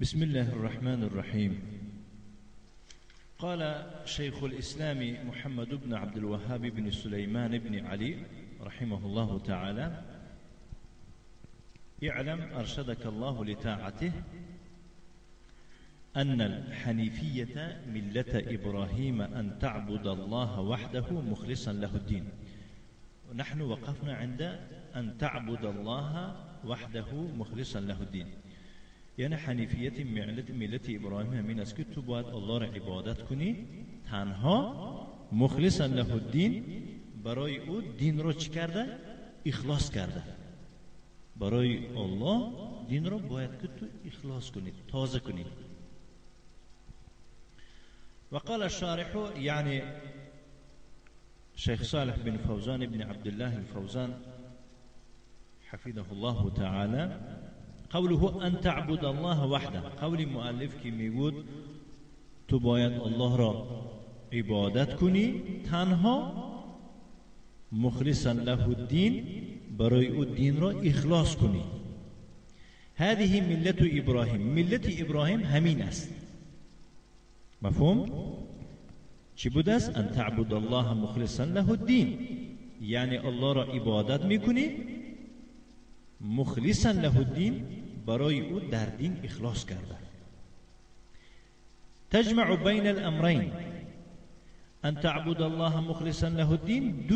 بسم الله الرحمن الرحيم. قال شيخ الإسلام محمد بن عبد الوهاب بن سليمان بن علي رحمه الله تعالى: اعلم أرشدك الله لطاعته أن الحنيفية ملة إبراهيم أن تعبد الله وحده مخلصا له الدين. ونحن وقفنا عند أن تعبد الله وحده مخلصا له الدين، یعنی حنیفیت ملت ابراهیم همین است که تو باید الله را عبادت کنی تنها، مخلصا له الدین، برای او دین رو چی کرده؟ اخلاص کرده. برای الله دین رو باید که تو اخلاص کنی، تازه کنی. وقال الشارح، يعني شيخ صالح بن فوزان بن عبد الله الفوزان حفظه الله تعالى: قوله أن تعبد الله وحده، قول مؤلف که میگود تو باید الله را عبادت کنی تنها، مخلصا له الدین، برای او دین را اخلاص کنی. هذه ملت ابراهیم، ملت ابراهیم همین است. مفهوم؟ چی بود است؟ ان تعبد الله مخلصا له الدین، یعنی الله را عبادت میکنی مخلصا له الدین، برای او در دین اخلاص کرده. تجمع بین الامرین، ان تعبد الله مخلصا له الدین،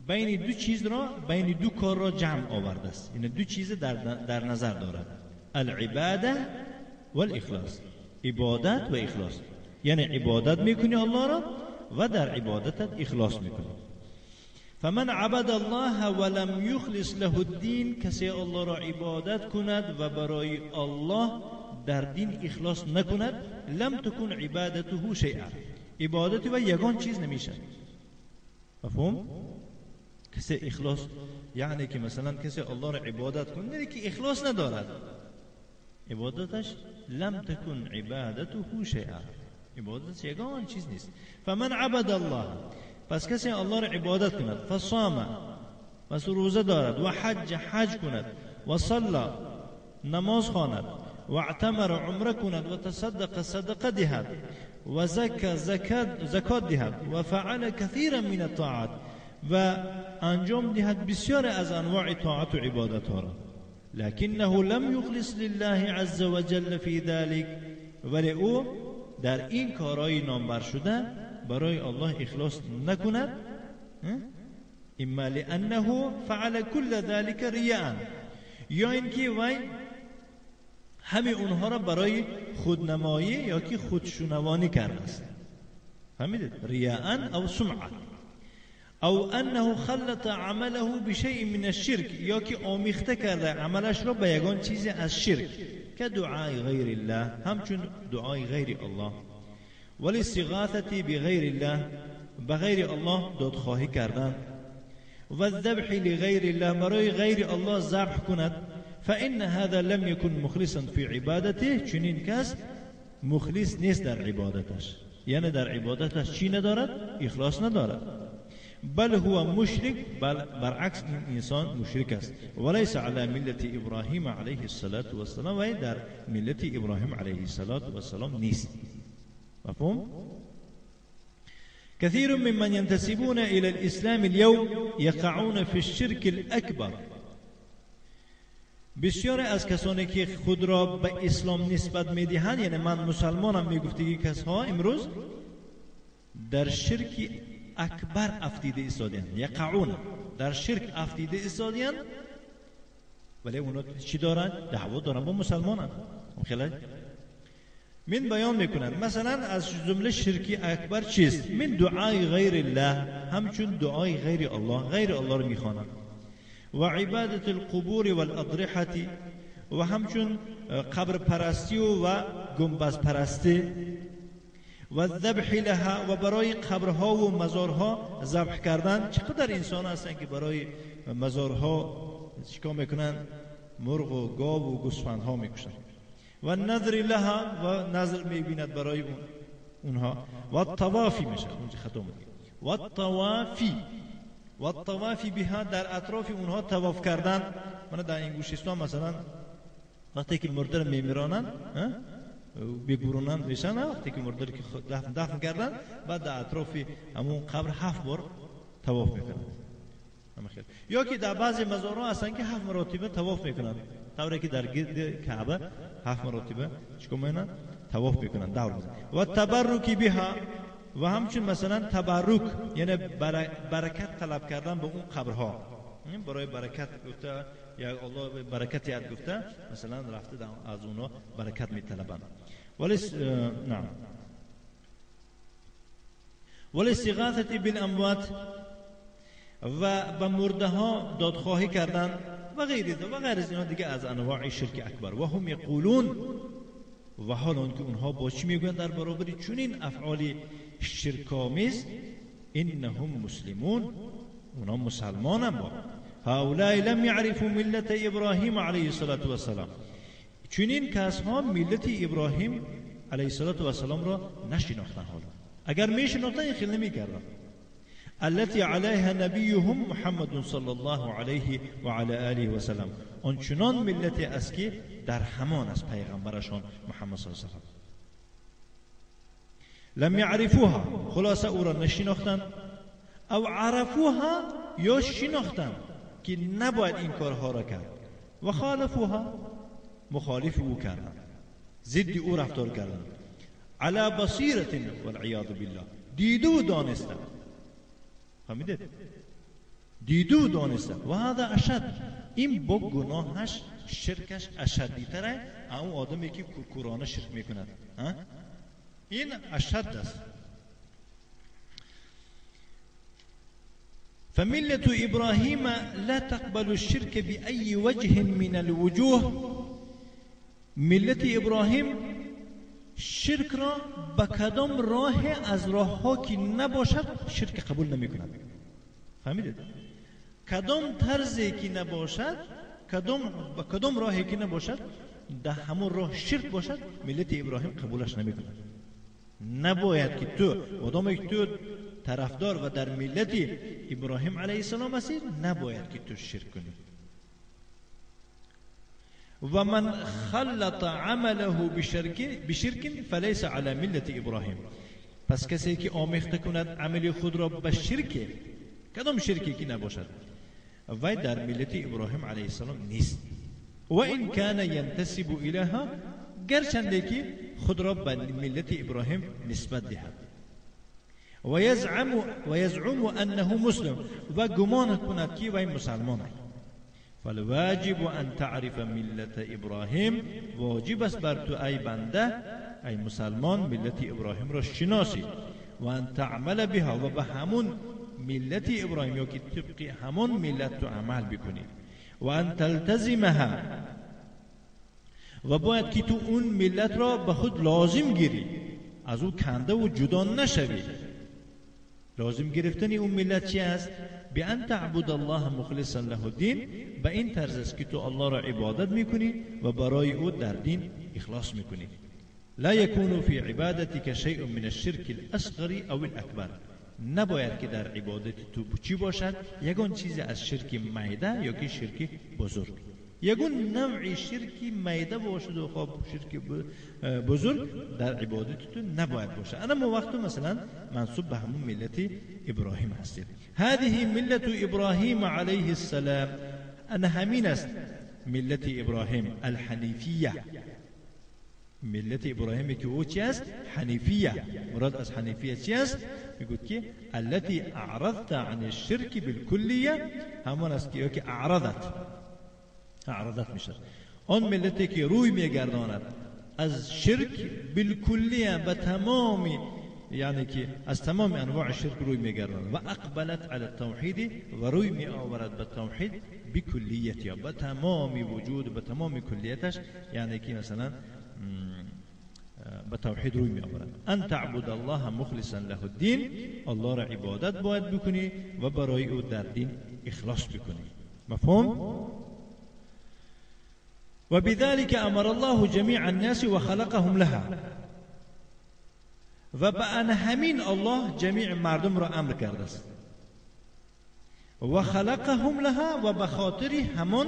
بین دو چیز را، بین دو کار را جمع آورده است. این دو چیز در نظر دارد: العباده والاخلاص، عبادت و اخلاص. یعنی عبادت میکنی الله را و در عبادتت اخلاص میکنی. فمن عبد الله ولم يخلص له الدين، کسی الله را عبادت کند و برای الله در دین اخلاص نکند، لم تكن عبادته شيئا، عبادت و یگان چیز نمیشه. مفهوم؟ کسی اخلاص یعنی که مثلا کسی الله را عبادت کنه که اخلاص ندارد، عبادتش لم تكن عبادته شيئا، عبادت یگان چیز نیست. فمن عبد الله، پس کسی الله را عبادت کند، فصام، پس روزه دارد، و حج کند، و صلی، نماز خواند، و اعتمر، عمره کند، و تصدق، صدقه دهد، و زکات دهد، و فعل کثیرا من الطاعات، و انجام دهد بسیار از انواع طاعت و عبادت ها را، لکنه لم یخلص لله عز وجل فی ذلك، ولی او در این کارهای نامبر شده برای الله اخلاص نکند. اما لانه فعل كل ذلك رياء، یا اینکه وای همه اونها را برای خودنمایی یا که خودشنوانی کرده است. فهمیدید؟ ریاء او سمعه، او انه خلط عمله بشیء من الشرك، یا که آمیخته کرده عملش را به یگان چیزی از شرک، که دعای غیر الله، همچون دعای غیر الله، والاستغاثة بغیر الله، بغیر الله دادخواهی کردن، و الذبح لغیر الله، برای غیر الله ذبح کند. فإن هذا لم يكن مخلصا في عبادته، چنین کس مخلص نیست در عبادتش، یعنی در عبادتش چی ندارد؟ اخلاص ندارد. بل هو مشرک، بل برعکس این انسان مشرک است. وليس على ملت ابراهیم علیه الصلاة والسلام، و در ملت ابراهیم علیه الصلاة والسلام نیست. مفهوم؟ كثير ممن ينتسبون إلى الإسلام اليوم يقعون في الشرك الأكبر. بسیار از کسانی که خود را به اسلام نسبت میدهند، یعنی من مسلمانم میگفتگی کسها امروز در شرک اکبر افتیده ایستادند. یقعون، در شرک افتیده ایستادند، ولی اونا چی دارن؟ دعوا دارن با مسلمانان. خیلی من بیان میکنند مثلا از جمله شرکی اکبر چیست؟ من دعای غیر الله، همچون دعای غیر الله، غیر الله رو میخوانند، و عبادت القبور والاضرحه، و همچون قبر پرستی و گنبد پرستی، و الذبح لها، و برای قبرها و مزارها ذبح کردن. چقدر انسان هستن که برای مزارها چیکار میکنن؟ مرغ و گاو و گوسفندها میکشن. و نظر لها، و نظر میبیند برای اونها. و الطوافی میشه اونجا ختم. و الطوافی بها، در اطراف اونها طواف کردن. من در این گوشستان مثلا وقتی که مرده رو میمیرانن بگورونن میشن، وقتی که مرده رو که دفن کردن بعد در اطراف همون قبر 7 بار طواف میکنن. یا که در بعضی مزارها هستن که 7 مرتبه طواف میکنن، طوری که در گرد کعبه 7 مرتبه چیکار میکنن؟ طواف میکنن، دور میزنن. و تبرک بها، و همچنین مثلا تبرک یعنی برکت طلب کردن به اون قبرها، برای برکت گفته یا الله برکت یاد گفته، مثلا رفته از اونها برکت میطلبن. ولی نعم ولی استغاثه بالاموات، و به مرده ها دادخواهی کردن و غیر از اینا دیگه از انواع شرک اکبر. و هم یقولون، و حال اون که اونها با چی میگن در برابر چنین افعال شرک‌آمیز؟ انهم مسلمون، اونها مسلمانن. با هؤلاء لم يعرفوا ملت ابراهیم علیه الصلاة والسلام، چنین کسها ملت ابراهیم علیه الصلاة والسلام را نشناختن. حالا اگر میشناختن این خیلی نمیکردن. التي عليها نبيهم محمد صلى الله عليه وعلى آله وسلم، آن چنان ملت است که در همان از پیغمبرشان محمد صلی الله علیه وسلم. لم يعرفوها، خلاصه او را نشناختند، او عرفوها، یا شناختند که نباید این کارها را کرد، و خالفوها، مخالف او کردند، ضد او رفتار کردند. على بصیرة والعیاذ بالله، دیده و دانستند. فهمیدید؟ دیده و دانستند. و هذا اشد، این با گناهش شرکش اشدی تره اون آدمی که کورکورانه شرک میکند. این اشد است. فملة ابراهیم لا تقبل الشرك بأي وجه من الوجوه، ملت ابراهیم شرک را به کدام راه از راه ها که نباشد شرک قبول نمی کند. فهمیدید؟ کدام طرزی که نباشد، کدام راهی که نباشد در همون راه شرک باشد، ملت ابراهیم قبولش نمی کند. نباید که تو آدمی که تو طرفدار و در ملت ابراهیم علیه السلام هستی، نباید که تو شرک کنی. و من خلط عمله بشرک فلیس علی ملت ابراهیم، پس کسی که آمیخته کند عمل خود را به شرک، کدام شرکی که نباشد، وی در ملت ابراهیم علیه السلام نیست. و این کان ینتسب الیها، گرچنده که خود را به ملت ابراهیم نسبت دهد. و یزعم انه مسلم، و گمان کند که وی مسلمان است. فالواجب ان تعرف ملت ابراهیم، واجب است بر تو ای بنده، ای مسلمان، ملت ابراهیم را شناسی. و ان تعمل بها، و به همون ملت ابراهیم یا که طبق همون ملت تو عمل بکنی. و ان تلتزمها، و باید که تو اون ملت را به خود لازم گیری، از او کنده و جدا نشوی. لازم گرفتن اون ملت چی است؟ بأن تعبد الله مخلصا له الدین، به این طرز است که تو الله را عبادت میکنی و برای او در دین اخلاص میکنی. لا يكون في عبادتك شيء من الشرك الاصغر او الاكبر، نباید که در عبادت تو چی باشد؟ یگان چیز از شرک میده یا که شرک بزرگ. یگان نوع شرک میده باشد و خواب شرک بزرگ در عبادت تو نباید باشه. اما وقت مثلا منصوب به همون ملت ابراهیم هستید. هذه ملت ابراهیم علیه السلام، انا همین است ملت ابراهیم الحنیفیه. ملت ابراهیمی که او چی است؟ حنیفیه. مراد از حنیفیه چی است؟ میگوید که التي اعرضت عن الشرك بالکلیه، همون است که اعرضت میشه. آن ملتی که روی میگرداند از شرک بالکلیه، به تمامی، یعنی که از تمام انواع شرک روی میگرداند. و اقبلت علی التوحید، و روی می آورد به توحید بکلیت، یا به تمام وجود، به تمام کلیتش، یعنی که مثلا به توحید روی می آورد. ان تعبد الله مخلصا له الدین، الله را عبادت باید بکنی و برای او در دین اخلاص بکنی. مفهوم؟ و بذلك امر الله جميع الناس وخلقهم لها، و به ان همین الله جمیع مردم را امر کرده است. و خلقهم لها، و به خاطر همان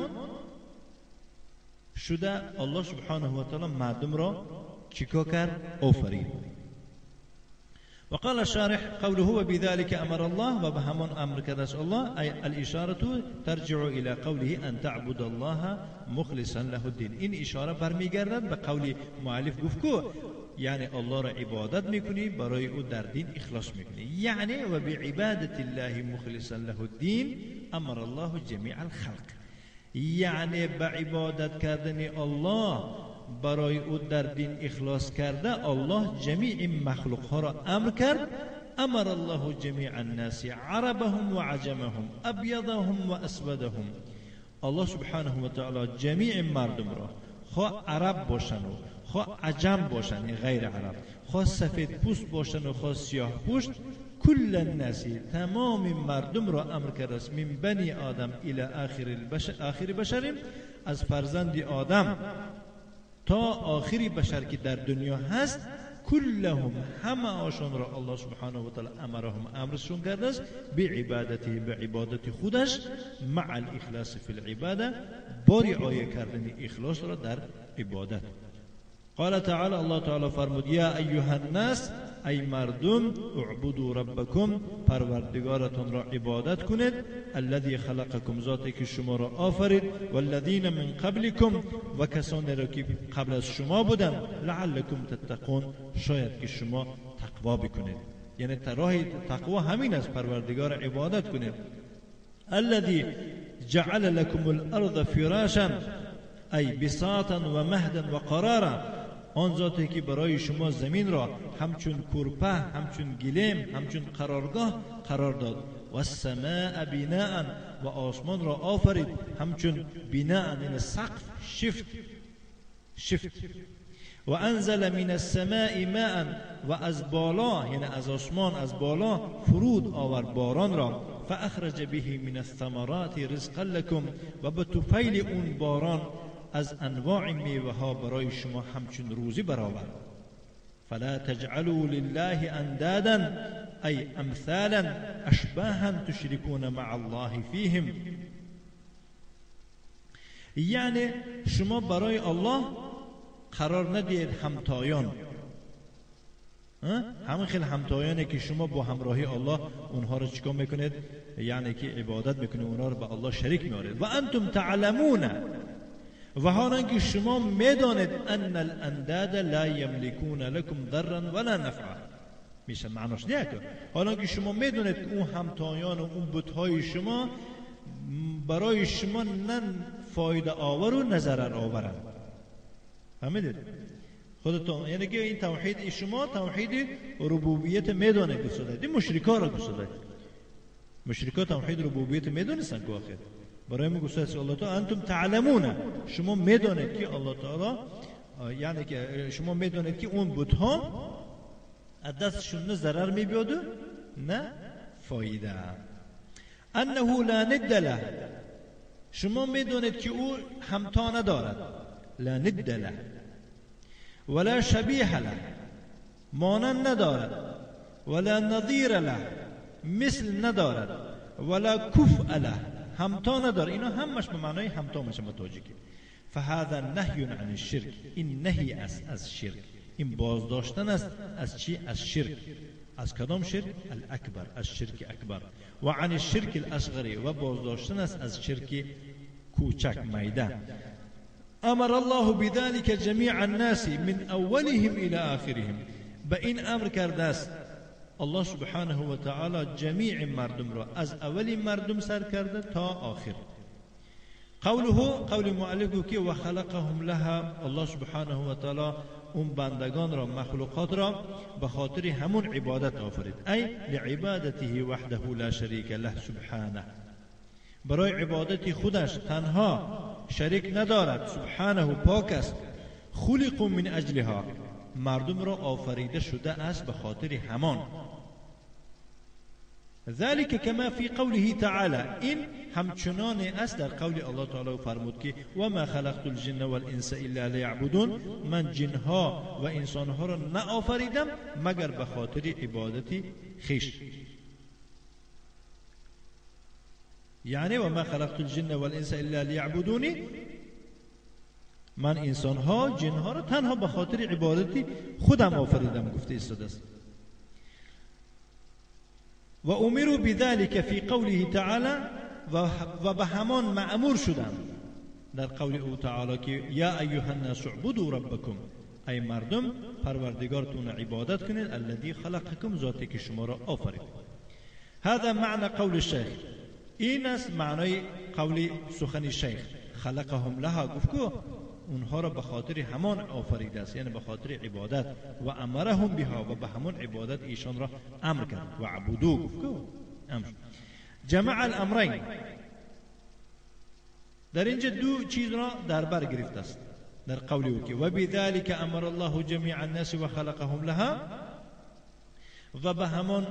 شده الله سبحانه و تعالی مردم را چیکار کرد؟ آفرید. وقال الشارح قوله وبذلك أمر الله وبهمون أمر كدس الله أي الإشارة ترجع إلى قوله أن تعبد الله مخلصا له الدين. إن إشارة برمیگردد به قول مؤلف گفت يعني الله را عبادت میکنی برای او در دین اخلاص میکنی، يعني وبعبادة الله مخلصا له الدين أمر الله جميع الخلق، يعني بعبادت کردن الله برای او در دین اخلاص کرده الله جمیع مخلوق ها را امر کرد. امر الله جمیع الناس عربهم و عجمهم ابیضهم و اسودهم. الله سبحانه و تعالی جمیع مردم را، خواه عرب باشن و خواه عجم باشن غیر عرب، خواه سفید پوست باشن و خواه سیاه پوست، کل الناس تمام مردم را امر کرده است من بنی آدم الى آخر بشر، از فرزند آدم تا آخری بشر که در دنیا هست، کلهم همه آشان را الله سبحانه و تعالی امرهم امرشون کرده است بعبادته، به عبادت خودش، مع الاخلاص فی العباده، با رعایت کردن اخلاص را در عبادت. قال تعالی الله تعالی فرمود یا ایها الناس ای مردم اعبدوا ربکم پروردگارتون را عبادت کنید، الذی خلقکم ذاتی که شما را آفرید، والذین من قبلکم و کسانی را که قبل از شما بودن، لعلکم تتقون شاید که شما تقوا بکنید. یعنی راه تقوا همین است، پروردگار عبادت کنید. الذی جعل لكم الارض فراشا ای بساطا و مهدا و قرارا، آن ذاتی که برای شما زمین را همچون کورپه، همچون گلیم، همچون قرارگاه قرار داد. و السماء بناء و آسمان را آفرید همچون بناء، یعنی سقف، شفت. و انزل من السماء ماء و از بالا، یعنی از آسمان از بالا فرود آورد باران را. فاخرج به من الثمرات رزقا لكم و به طفیل اون باران از انواع میوه ها برای شما همچون روزی برآورد. فلا تجعلوا لله اندادا ای امثالا اشباها تشركون مع الله فیهم، یعنی شما برای الله قرار ندید همتایان، همین خیلی همتایانه که شما با همراهی الله اونها رو چیکار میکنید؟ یعنی که عبادت میکنید، اونها رو به الله شریک میارید. و انتم تعلمون و حالانکه شما میدانید ان الانداد لا یملکون لكم ضرا ولا نفعا، میشه معناش نه که حالانکه شما میدونید که اون همتایان و اون بت‌های شما برای شما نه فایده آور و نه ضرر آورن. فهمیدید خودتون؟ یعنی که این توحید شما توحید ربوبیت میدونه گفتید، این مشرکا را گفتید. مشرکا توحید ربوبیت میدونستن که آخر برای ما گفتید الله تعالی انتم تعلمون، شما میدونید که الله تعالی، یعنی که شما میدونید که اون بت‌ها از دستشون نه ضرر میبیاد نه فایده. انه لا ند له، شما میدونید که او همتا ندارد، لا ند له ولا شبیه له، مانند ندارد، ولا نظیر له، مثل ندارد، ولا کفء له، همتا ندارد. اینا همش به معنای همتا میشه متوجه. فهذا نهی عن الشرک، این نهی است از شرک، این بازداشتن است از چی؟ از شرک. از کدام شرک؟ الاکبر، از شرک اکبر. و عن الشرک الاصغر، و بازداشتن است از شرک کوچک میده. امر الله بذلك جميع الناس من اولهم الى آخرهم، به این امر کرده است الله سبحانه و تعالی جمیع مردم را از اولی مردم سر کرده تا آخر. قوله، قول مؤلف که و خلقهم لها، الله سبحانه و تعالی اون بندگان را، مخلوقات را به خاطر همون عبادت آفرید، ای لعبادته وحده لا شریک له سبحانه، برای عبادت خودش تنها شریک ندارد، سبحانه پاک است. خلق من اجلها، مردم را آفریده شده است به خاطر همان. ذلك كما في قوله تعالى، این همچنان است در قول الله تعالی فرمود که و ما خلقت الجن والانس الا ليعبدون، من جنها و انسانها را نه آفریدم مگر به خاطر عبادت خویش. یعنی و ما خلقت الجن والانس الا ليعبدوني، من انسانها جنها را تنها به خاطر عبادتی خودم آفریدم گفته ایستاده است. و امروا بذلك فی قوله تعالی و به همان مأمور شدند در قول او تعالی که یا ایها الناس اعبدوا ربکم، ای مردم پروردگارتون عبادت کنید، الذی خلقکم، ذاتی که شما را آفرید. هذا معنى قول الشیخ، این است معنای قول سخن شیخ. خلقهم لها، گفت که اونها را به خاطر همان آفریده است، یعنی به خاطر عبادت. و امرهم بها، و به همان عبادت ایشان را امر کرد. و عبدو، گفت که امر. جمع الامرین، در اینجا دو چیز را در بر گرفته است در قول او که و بذلک امر الله جمیع الناس و خلقهم لها، و به همان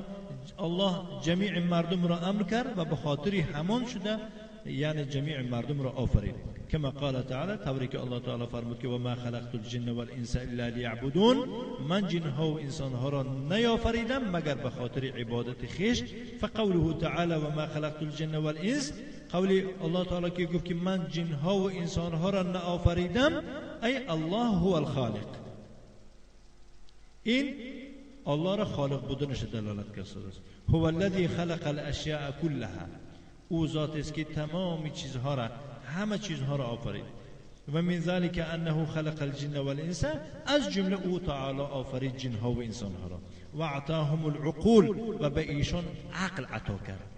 الله جمیع مردم را امر کرد و به خاطر همان شده، یعنی جمیع مردم را آفرید. کما قال تعالی، طوری که الله تعالی فرمود که و ما خلقت الجن والانس الا لیعبدون، من جن ها و انسان ها را نیافریدم مگر به خاطر عبادت خویش. فقوله تعالی و ما خلقت الجن والانس، قول الله تعالی که گفت که من جن ها و انسان ها را نآفریدم، ای الله هو الخالق، این الله را خالق بودنش دلالت کرده است. هو الذی خلق الاشیاء كلها، او ذات است که تمام چیزها را، همه چیزها را آفرید. و من ذلك انه خلق الجن والانس، از جمله او تعالی آفرید جن ها و انسان ها را. و اعطاهم العقول، و به ایشان عقل عطا کرد،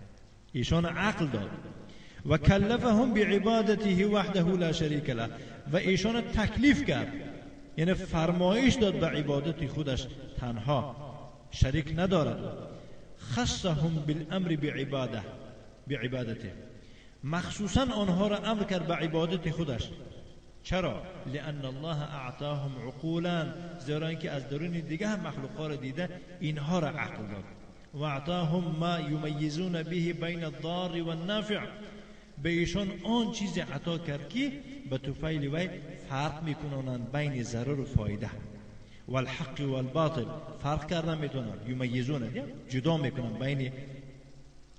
ایشان عقل داد. و کلفهم بعبادته وحده لا شریک له، و ایشان تکلیف کرد، یعنی فرمایش داد به عبادت خودش تنها، شریک ندارد. خصهم بالامر بعبادته، مخصوصا آنها را امر کرد به عبادت خودش. چرا؟ لأن الله اعطاهم عقولا، زیرا اینکه از درون دیگه هم مخلوقات را دیده اینها را عقل داد. و اعطاهم ما یمیزون به بین الضار والنافع، به ایشان آن چیز عطا کرد که به طفیل وی فرق میکنند بین ضرر و فایده. والحق والباطل، فرق کردن میتونن، یمیزون، جدا میکنن بین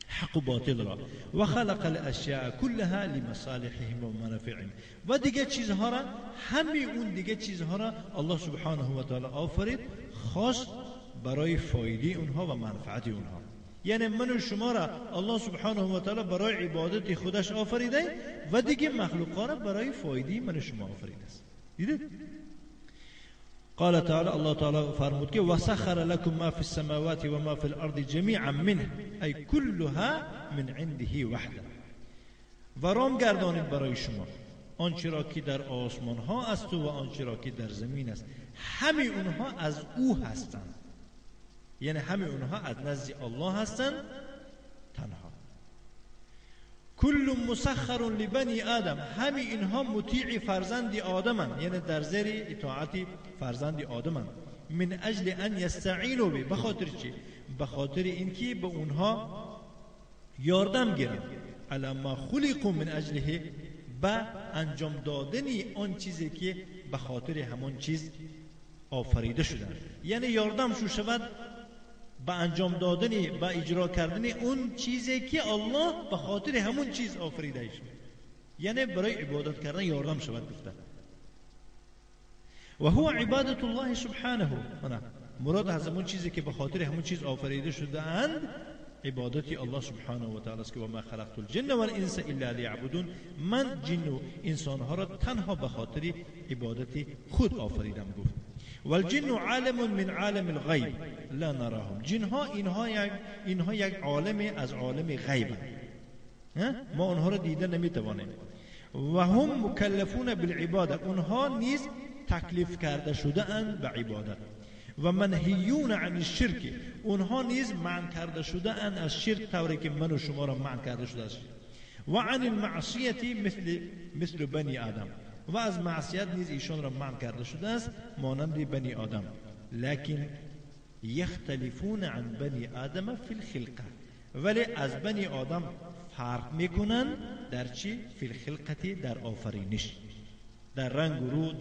حق و باطل را. و خلق الاشیاء كلها لمصالحهم و منافعهم، و دیگه چیزها را، همه اون دیگه چیزها را الله سبحانه و تعالی آفرید خاص برای فایده اونها و منفعت اونها. یعنی من و شما را الله سبحانه و تعالی برای عبادت خودش آفریده و دیگه مخلوقات را برای فایده من و شما آفریده است. دیدید؟ قال تعالی، الله تعالی فرمود که وسخر لكم ما في السماوات و ما في الارض جميعا منه، ای كلها من عنده وحده، و رام گردانید برای شما آنچه را که در آسمان ها است و آنچه را که در زمین است، همه اونها از او هستند، یعنی همه اونها از نزد الله هستند تنها. کل مسخر لبنی آدم، همه اینها مطیع فرزند آدمند، یعنی در زیر اطاعت فرزند آدمند. من اجل ان یستعینوا به، بخاطر چی؟ بخاطر اینکه به اونها یاردم گیرند. علی ما خلقوا من اجله، به انجام دادن آن چیزی که به خاطر همون چیز آفریده شدند، یعنی یاردم شو شود با انجام دادن، با اجرا کردن اون چیزی که الله به خاطر همون چیز آفریده شد، یعنی برای عبادت کردن یاردم شود گفته. و هو عبادت الله سبحانه، مراد از همون چیزی که به خاطر همون چیز آفریده شده اند عبادت الله سبحانه و تعالی است که و ما خلقت الجن والانس الا لیعبدون، من جن و انسانها را تنها به خاطر عبادت خود آفریدم گفت. والجن عالم من عالم الغیب لا نراهم، جنها اینها یک عالم از عالم غیب، ما اونها را دیده نمیتوانیم. و هم مکلفون بالعباده، اونها نیز تکلیف کرده شده اند به عبادت. و منهیون عن الشرک، اونها نیز منع کرده شده اند از شرک، طوری که من و شما را منع کرده شده است. و عن المعصیت مثل بنی آدم، و از معصیت نیز ایشان را منع کرده شده است مانند بنی آدم. لکن یختلفون عن بنی آدم فی الخلقه، ولی از بنی آدم فرق میکنن در چی؟ فی الخلقه، در آفرینش، در رنگ و رو،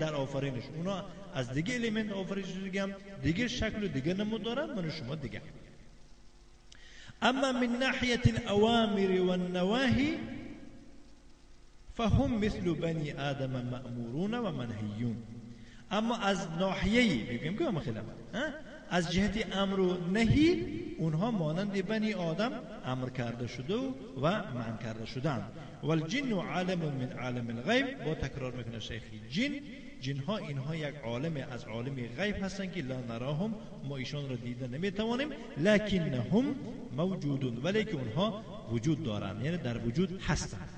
در آفرینش. اونا از دیگه الیمنت آفرینش دیگه، دیگه شکل و دیگه نمود دارن، من و شما دیگه. اما من ناحیه الاوامر والنواهی فهم مثل بنی آدم مأمورون و منهیون. اما از ناحیه‌ای بگیم که مثلا از جهت امر و نهی اونها مانند بنی آدم امر کرده شده و منع کرده شدند. والجن عالم من عالم الغیب. با تکرار میکنه شیخی، جنها اینها یک عالم از عالم غیب هستند که لا نراهم، ما ایشان را دیده نمیتوانیم، لکنهم موجودون، ولی که اونها وجود دارند، یعنی در وجود هستند.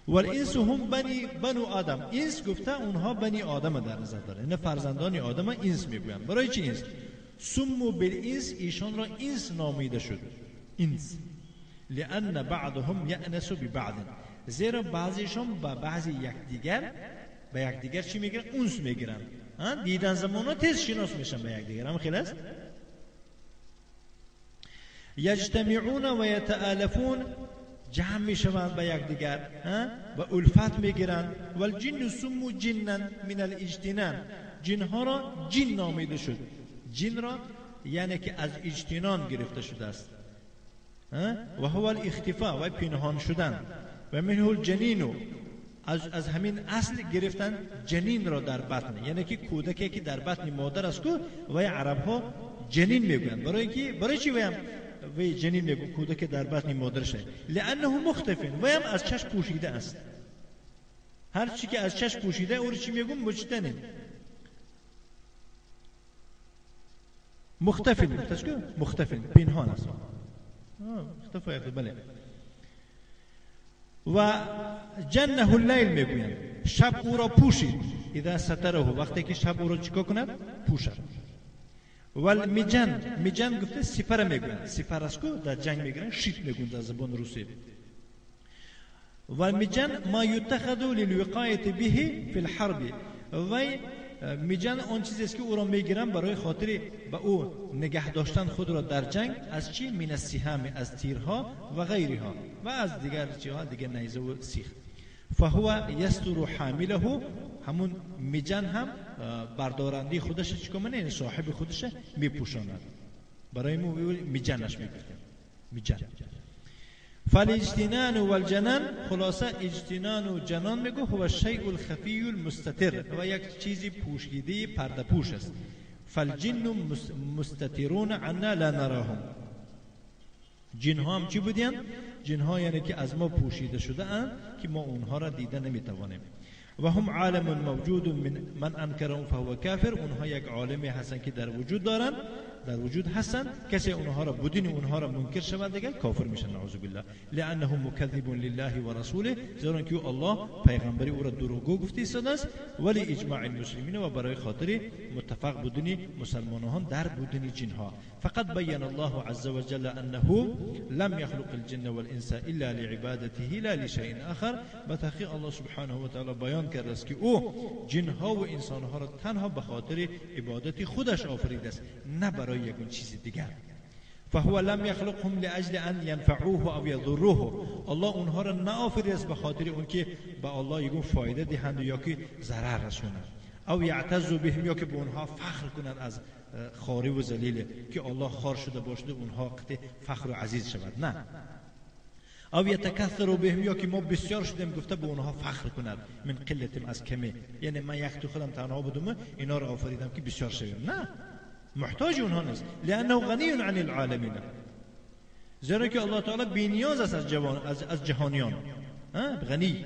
والانس هم بنو آدم. انس گفته اونها بنی آدم در نظر داره، یعنی فرزندان آدم انس میگویند. برای چی انس؟ سمو بالانس، ایشان را انس نامیده شد، انس، لان بعضهم یأنس ببعض، زیرا بعضیشان با بعضی یکدیگر به یکدیگر چی میگیرن؟ انس میگیرن. دیدن زمانا تیز شناس میشن به یکدیگر. هم خیلی است. یجتمعون و یتآلفون، جمع میشوند به یکدیگر و الفت میگیرن. والجن سمو جنا من الاجتنان، جنها را جن نامیده شد. جن را یعنی که از اجتنان گرفته شده است و هو الاختفاء، و پنهان شدن. و منه الجنین، از همین اصل گرفتن جنین را در بطن، یعنی که کودکی که در بطن مادر است که و عرب ها جنین میگویند. برای چی وی جنین میگویند؟ کودک در بطن مادرش، لانه مختفن، و هم از چشم پوشیده است. هر چی که از چشم پوشیده او چی میگویند؟ مجتنن. مختفن پنهان است. اختفا، بله. و جنه اللیل میگویند، شب او را پوشید. اذا ستره، وقتی که شب او را چیکار کند؟ پوشد. والمجن گفته سپر میگویند، سپر است که در جنگ میگیرن، شیت میگویند در زبان روسی. والمجن ما یتخذ للوقایه به فی الحرب، و میجن آن چیزی است که او را میگیرن برای خاطر به او نگه داشتن خود را در جنگ. از چی؟ من السهام، از تیرها و غیرها، و از دیگر چیزها، دیگر نیزه و سیخ. فهو یستر حامله، همون میجن هم بردارنده خودش چیکار میکنه؟ یعنی صاحب خودش میپوشاند. برای ما میجنش میگفتیم، میجن. فالاجتنان والجنان، خلاصه اجتنان و جنان میگو هو الشیء الخفی المستتر، و یک چیزی پوشیده پرده پوش است. فالجن مستترون عنا لا نراهم. جن ها هم چی بودین؟ جن ها یعنی که از ما پوشیده شده اند که ما اونها را دیده نمیتوانیم. و هم عالم موجود من انکرهم فهو کافر. اونها یک عالمی هستند که در وجود دارند، در وجود هستند. کسی اونها را بدون اونها را منکر شود دیگر کافر میشن، نعوذ بالله. لانه مکذب لله و رسوله، زیرا که الله پیغمبری او را دروغگو گفته ایستاده است. ولی اجماع المسلمین، و برای خاطر متفق بودن مسلمانان در بودن جنها. فقط بین الله عز وجل انه لم يخلق الجن والانس الا لعبادته لا لشيء آخر. بتحقیق الله سبحانه و تعالی بیان کرده است که او جنها و انسانها را تنها به خاطر عبادت خودش آفریده است، نه برای یک چیز دیگر. فهو لم يخلقهم لاجل ان ينفعوه او يضروه. الله اونها را نه آفریده است به خاطر اون که به الله یگون فایده دهند یا که ضرر رسونند، او یعتز بهم، یا که به اونها فخر کنند از خواری و ذلیل که الله خوار شده باشد اونها قطع فخر و عزیز شود، نه. او یتکثر بهم، یا که ما بسیار شدیم گفته به اونها فخر کند، من قلتم، از کمی، یعنی من یک تو خودم تنها بودم اینا را آفریدم که بسیار شویم، نه، محتاج اونها نیست. لانه غنی عن العالمین، زیرا که الله تعالی بی نیاز است از جهانیان، غنی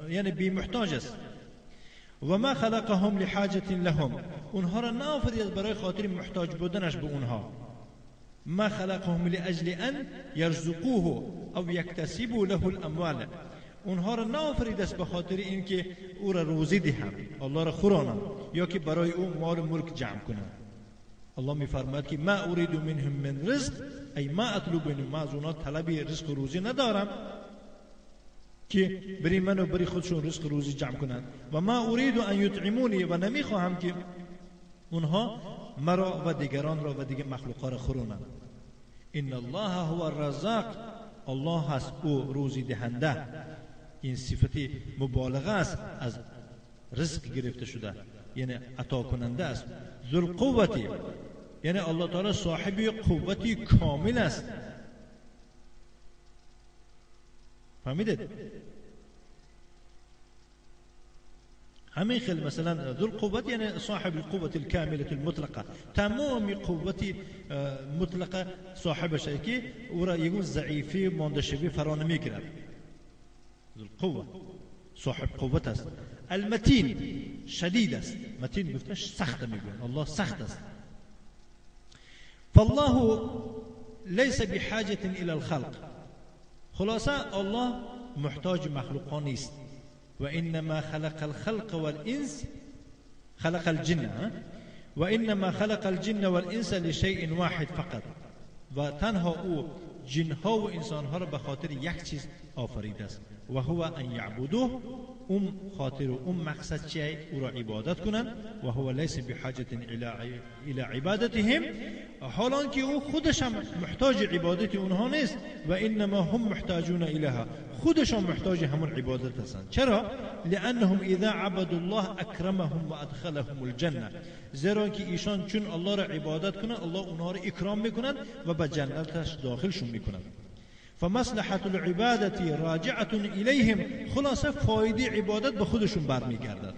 یعنی بی محتاج است. و ما خلقهم لحاجت لهم، اونها را نه آفرید برای خاطر محتاج بودنش به اونها. ما خلقهم لاجل ان يرزقوه او يكتسبوا له الاموال، اونها را نه آفرید است به خاطر اینکه او را روزی دهند، الله را خورانند، یا که برای او مال و ملک جمع کنند. الله میفرماید که ما اريد منهم من رزق، ای ما اطلب منهم، ما از اونها طلب رزق و روزی ندارم که بری من و بری خودشون رزق روزی جمع کنند. و ما اريد ان يطعموني، و نمیخواهم که اونها مرا و دیگران را و دیگر مخلوقات را خورانند. ان الله هو الرزاق، الله هست او روزی دهنده. این صفت مبالغه است، از رزق گرفته شده، یعنی عطا کننده است. ذو القوة، یعنی الله تعالی صاحب قوتی کامل است. فهمیدید؟ همین خیلی مثلا ذو القوة یعنی صاحب القوة الكاملة المطلقة، تمام قوتی مطلقه صاحبش که او را یگون ضعیفی ماندشوی فرا نمیگیرد. ذو القوة صاحب قوت است. المتین شدید است، متین گفتن سخت میگن، الله سخت است. فالله ليس بحاجة إلى الخلق، خلاصه الله محتاج مخلوقان نیست. وإنما خلق الخلق والإنس، خلق الجن، وإنما خلق الجن والإنس لشيء واحد فقط، و تنها او جنها و انسانها را به خاطر یک چیز آفریده است، و هو ان یعبدوه، خاطر مقصد چیه؟ او را عبادت کنند. و هو لیس بحاجة الى عبادتهم، حالان که او خودش هم محتاج عبادت اونها نیست. و انما هم محتاجون الیها، خودشان محتاج همون عبادت هستند. چرا؟ لانهم اذا عبدوا الله اکرمهم و ادخلهم الجنه، زیرا که ایشان چون الله را عبادت کنند الله اونها را اکرام میکنند و به جنتش داخلشون میکنند. فمصلحة العبادة راجعة إليهم، خلاصه فایده عبادت به خودشون برمیگردد.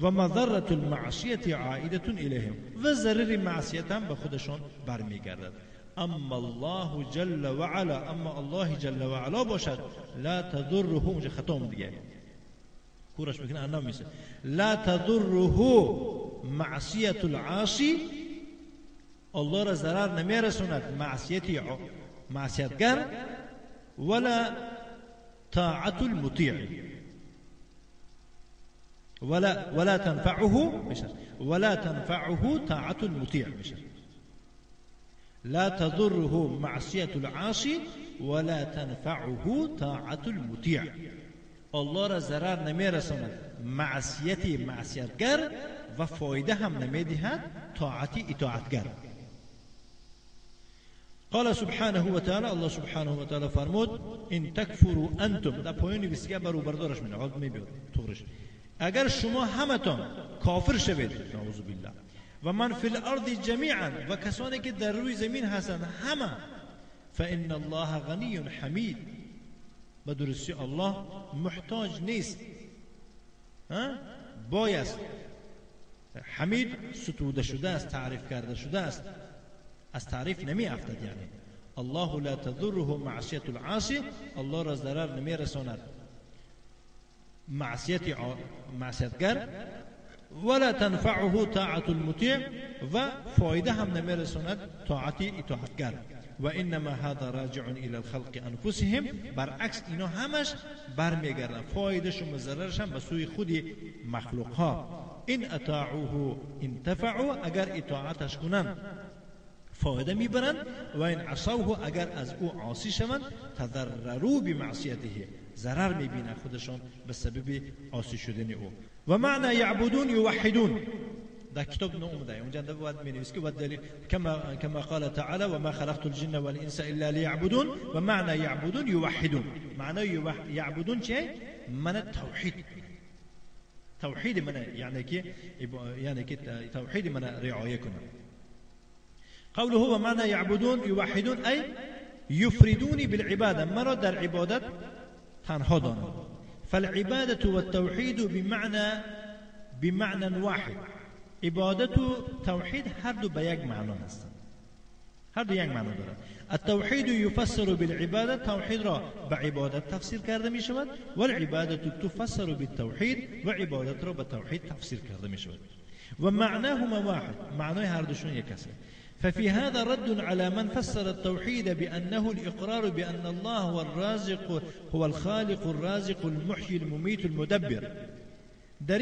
و مضرة المعصیة عائدة إليهم، و ضرر معصیت هم به خودشون برمیگردد. اما الله جل و علا، اما الله جل و علا باشد، لا تضره، اونجا خطا دیگه کورش میکنه انام میشه، لا تضره معصیت العاصی، الله را ضرر نمیرسوند معصیتگر، ولا طاعة المطيع، ولا تنفعه طاعة المطيع. لا تضره معصية العاصي ولا تنفعه طاعة المطيع، الله را ضرر نمیرساند معصیتگر و فایده هم نمیدهد اطاعتگر. قال سبحانه و تعالی، الله سبحانه و تعالی فرمود ان تکفروا انتم، در پایان ویسکه برو بردارش میده حال میبید طورش، اگر شما همتان کافر شوید، نعوذ بالله، و من فی الارض جمیعا، و کسانی که در روی زمین هستند همه، فان الله غنی حمید، بدرستی الله محتاج نیست، بایست، حمید ستوده شده است، تعریف کرده شده است، از تعریف نمی افتد. یعنی الله لا تضره معصیت العاصی، الله را ضرر نمی رساند معصیتگر، ولا تنفعه طاعت المطیع، و فایده هم نمی رساند اطاعتگر. و انما هذا راجع الى الخلق انفسهم، برعکس اینا همش برمیگردن، فایدهشون و ضررشون به سوی خود مخلوق ها. ان اطاعوه انتفعوا، اگر اطاعتش کنند فایده میبرند، و این عصوه، اگر از او عاصی شوند تضرروا بمعصیته، ضرر میبینند خودشان به سبب عاصی شدن او. و معنی یعبدون یوحدون، در کتاب نومده اونجا باید مینویسه که دلیل کما قال تعالی و ما خلقت الجن والانس الا لیعبدون، و معنی یعبدون یوحدون، معنی یعبدون چیه؟ من توحید من، یعنی که توحید من رعایه کنند. قوله و معنى يعبدون يوحدون أي يفردون بالعبادة، مرا در عبادت تنها دانند. فالعبادة والتوحيد بمعنى واحد، عبادت و توحید هر دو به یک معنا هستند، هر دو یک معنا دارند. التوحید يفسر بالعبادة، توحید را به عبادت تفسیر کرده می شود، والعبادة تفسر بالتوحید، و عبادت را به توحید تفسیر کرده می شود. و معناهما واحد، معنای هر دوشون یک است. ففي هذا رد على من فسر التوحيد بأنه الإقرار بأن الله هو الرازق، هو الخالق الرازق المحيي المميت المدبر. در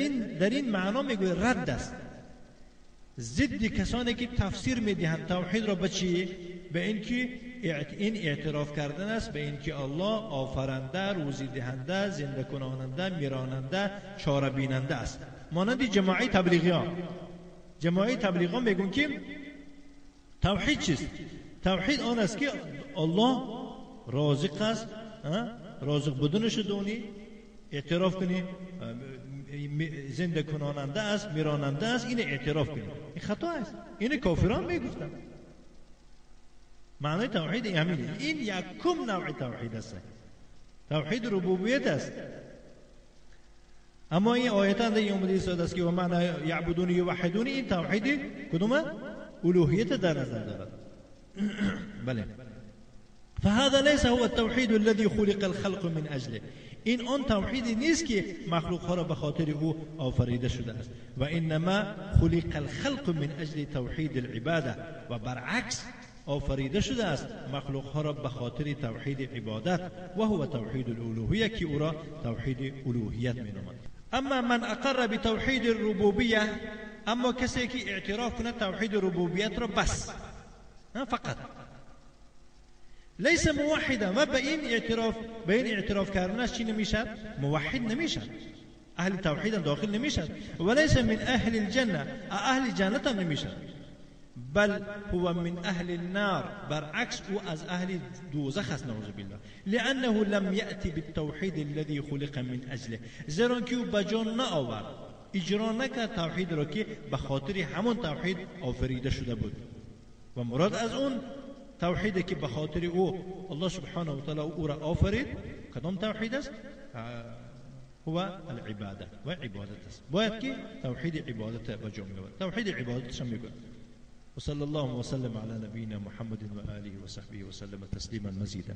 این معنا میگوید رد است ضد کسانی که تفسیر میدهند توحید را به چی؟ به اینکه این اعتراف کردن است به اینکه الله آفرنده، روزی دهنده، زنده کناننده، میراننده، چاره بیننده است. مانند جماعی تبلیغیان میگن که توحید چیست؟ توحید آن است که الله رازق است، رازق بودنش دونی، اعتراف کنی، زنده کناننده است، میراننده است، این اعتراف کنی. این خطا است، این کافران میگفتن. معنی توحید همینه. این یکم نوع توحید است، توحید ربوبیت است. اما این آیتان دیگه اومده ساده است که و معنی یعبدونی یوحدونی، این توحید کدومه؟ الوهیت در نظر دارد. بله. فهذا ليس هو التوحيد الذي خلق الخلق من اجله. این آن توحیدی نیست که مخلوق ها را به خاطر او آفریده شده است. و انما خلق الخلق من اجل توحید العباده، و برعکس آفریده شده است مخلوق ها را به خاطر توحید عبادت و هو توحید الالوهیه که او را توحید الوهیت می‌نامند. اما من اقر بتوحید الربوبیه، اما کسی که اعتراف کنه توحید ربوبیت را بس فقط، لیس موحدا، و به این اعتراف کردنش چی نمیشد؟ موحد نمیشد، اهل توحید داخل نمیشد. و لیس من اهل الجنه، اهل جنت هم نمیشد، بل هو من اهل النار، برعکس او از اهل دوزخ است، نعوذ بالله، لانه لم یأتی بالتوحید الذي خلق من اجله، زیرا که او بجان نآورد، اجرا نکرد توحید را که به خاطر همون توحید آفریده شده بود. و مراد از اون توحیدی که به خاطر او الله سبحانه و تعالی او را آفرید، کدام توحید است؟ هو العباده، و عبادت است. باید که توحید عبادت به جا می‌آورد، توحید عبادت هم میگه. وصلى الله وسلم على نبينا محمد وآله وصحبه وسلم تسليما مزيدا.